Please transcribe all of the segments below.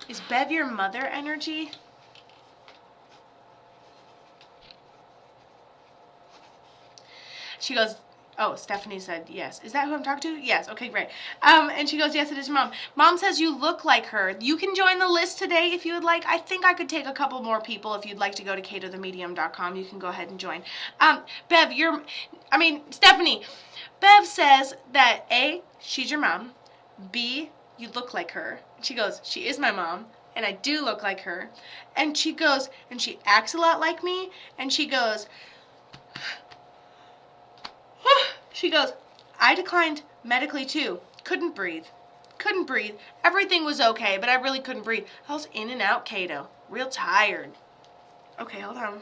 Is Bev your mother energy? She goes, oh, Stephanie said yes. Is that who I'm talking to? Yes. Okay, great. And she goes, yes, it is your mom. Mom says you look like her. You can join the list today if you would like. I think I could take a couple more people. If you'd like to go to katothemedium.com, you can go ahead and join. Bev, Stephanie, Bev says that A, she's your mom. B, you look like her. She goes, she is my mom. And I do look like her. And she goes, and she acts a lot like me. And she goes, I declined medically too. Couldn't breathe. Everything was okay, but I really couldn't breathe. I was in and out, Kato. Real tired. Okay, hold on.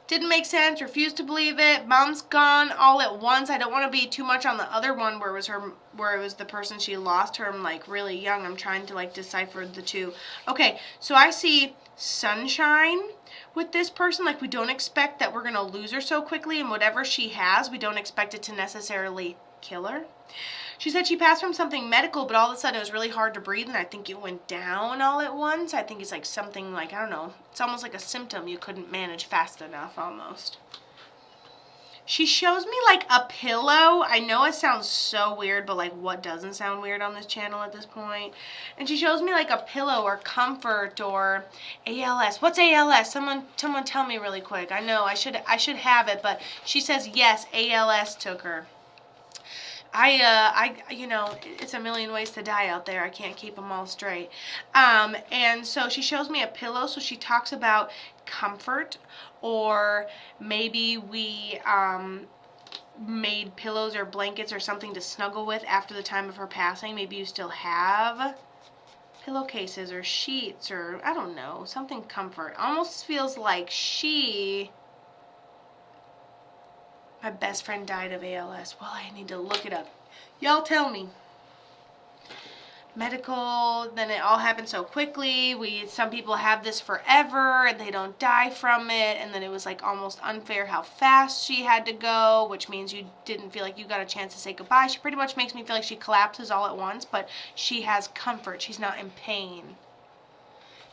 Didn't make sense. Refused to believe it. Mom's gone all at once. I don't want to be too much on the other one where it was the person she lost her like really young. I'm trying to like decipher the two. Okay, so I see sunshine with this person. Like we don't expect that we're gonna lose her so quickly, and whatever she has, we don't expect it to necessarily kill her. She said she passed from something medical, but all of a sudden it was really hard to breathe, and I think it went down all at once. I think it's like something like, I don't know, it's almost like a symptom you couldn't manage fast enough almost. She shows me like a pillow. I know it sounds so weird, but like what doesn't sound weird on this channel at this point? And she shows me like a pillow or comfort or ALS. What's ALS? Someone tell me really quick. I know I should have it, but she says yes, ALS took her. It's a million ways to die out there. I can't keep them all straight. And so she shows me a pillow. So she talks about comfort, or maybe we made pillows or blankets or something to snuggle with after the time of her passing. Maybe you still have pillowcases or sheets or I don't know, something comfort. Almost feels like my best friend died of ALS. Well, I need to look it up. Y'all tell me. Medical, then it all happened so quickly. Some people have this forever and they don't die from it. And then it was like almost unfair how fast she had to go, which means you didn't feel like you got a chance to say goodbye. She pretty much makes me feel like she collapses all at once, but she has comfort. She's not in pain.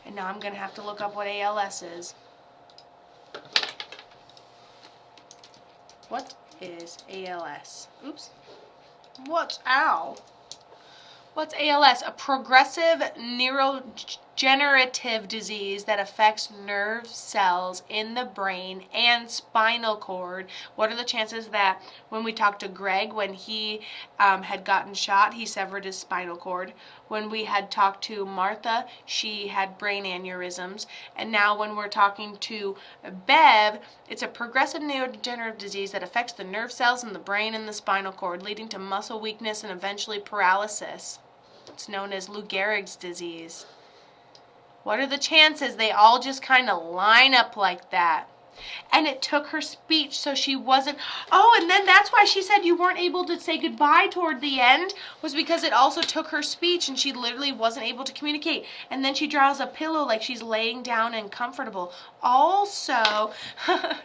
And now I'm going to have to look up what ALS is. What is ALS? Oops. What's ALS? A progressive neurodegenerative disease that affects nerve cells in the brain and spinal cord. What are the chances that when we talked to Greg, when he had gotten shot, he severed his spinal cord? When we had talked to Martha, she had brain aneurysms. And now when we're talking to Bev, it's a progressive neurodegenerative disease that affects the nerve cells in the brain and the spinal cord, leading to muscle weakness and eventually paralysis. It's known as Lou Gehrig's disease. What are the chances they all just kind of line up like that? And it took her speech, so she wasn't... Oh, and then that's why she said you weren't able to say goodbye toward the end, was because it also took her speech, and she literally wasn't able to communicate. And then she draws a pillow like she's laying down and comfortable. Also,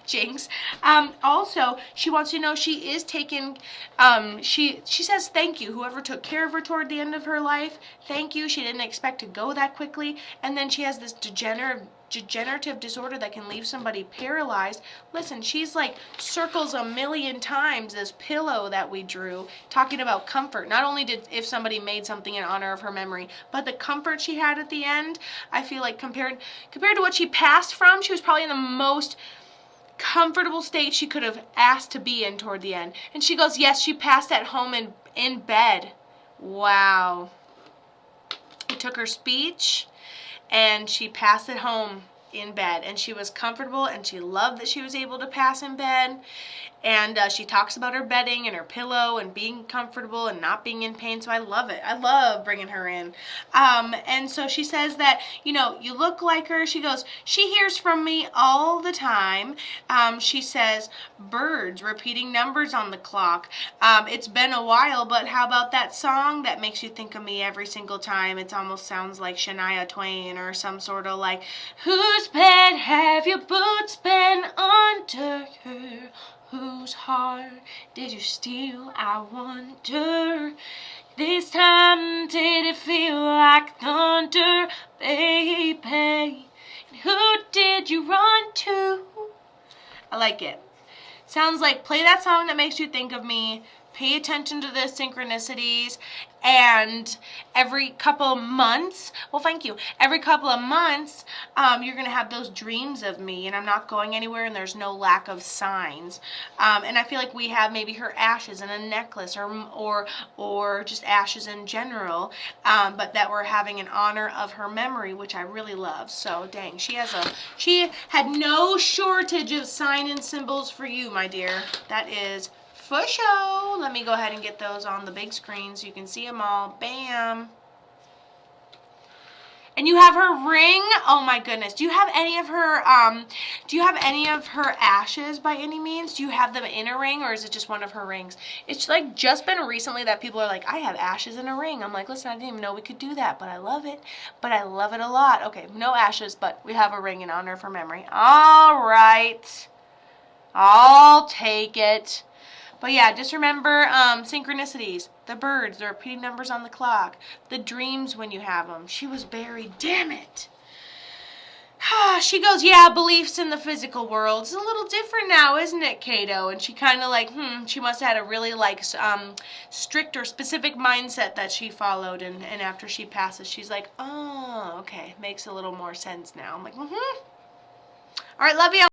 Jinx, also, she wants to know she is taken... She says thank you, whoever took care of her toward the end of her life. Thank you. She didn't expect to go that quickly. And then she has this degenerative disorder that can leave somebody paralyzed. Listen, she's like circles a million times this pillow that we drew, talking about comfort. Not only if somebody made something in honor of her memory, but the comfort she had at the end. I feel like compared to what she passed from, she was probably in the most comfortable state she could have asked to be in toward the end. And she goes, yes, she passed at home in bed. Wow. It took her speech and she passed at home in bed, and she was comfortable, and she loved that she was able to pass in bed. And she talks about her bedding and her pillow and being comfortable and not being in pain. So I love it. I love bringing her in. And so she says that, you look like her. She goes, she hears from me all the time. She says, birds repeating numbers on the clock. It's been a while, but how about that song that makes you think of me every single time? It almost sounds like Shania Twain or some sort of like, whose bed have your boots been under her? Whose heart did you steal, I wonder? This time did it feel like thunder, baby? And who did you run to? I like it. Sounds like play that song that makes you think of me. Pay attention to the synchronicities, and every couple of months, well, thank you, every couple of months, you're going to have those dreams of me, and I'm not going anywhere, and there's no lack of signs. And I feel like we have maybe her ashes in a necklace, or just ashes in general, but that we're having in honor of her memory, which I really love. So, dang, she had no shortage of sign and symbols for you, my dear. That is for show. Let me go ahead and get those on the big screen so you can see them all. Bam. And you have her ring. Oh my goodness. Do you have any of her ashes by any means? Do you have them in a ring, or is it just one of her rings? It's like just been recently that people are like, I have ashes in a ring. I'm like, listen, I didn't even know we could do that, but I love it. But I love it a lot. Okay, no ashes, but we have a ring in honor of her memory. All right. I'll take it. But yeah, just remember synchronicities, the birds, the repeating numbers on the clock, the dreams when you have them. She was buried. Damn it. She goes, yeah, beliefs in the physical world. It's a little different now, isn't it, Kato? And she kind of like, she must have had a really like strict or specific mindset that she followed. And after she passes, she's like, oh, okay, makes a little more sense now. I'm like, All right, love you.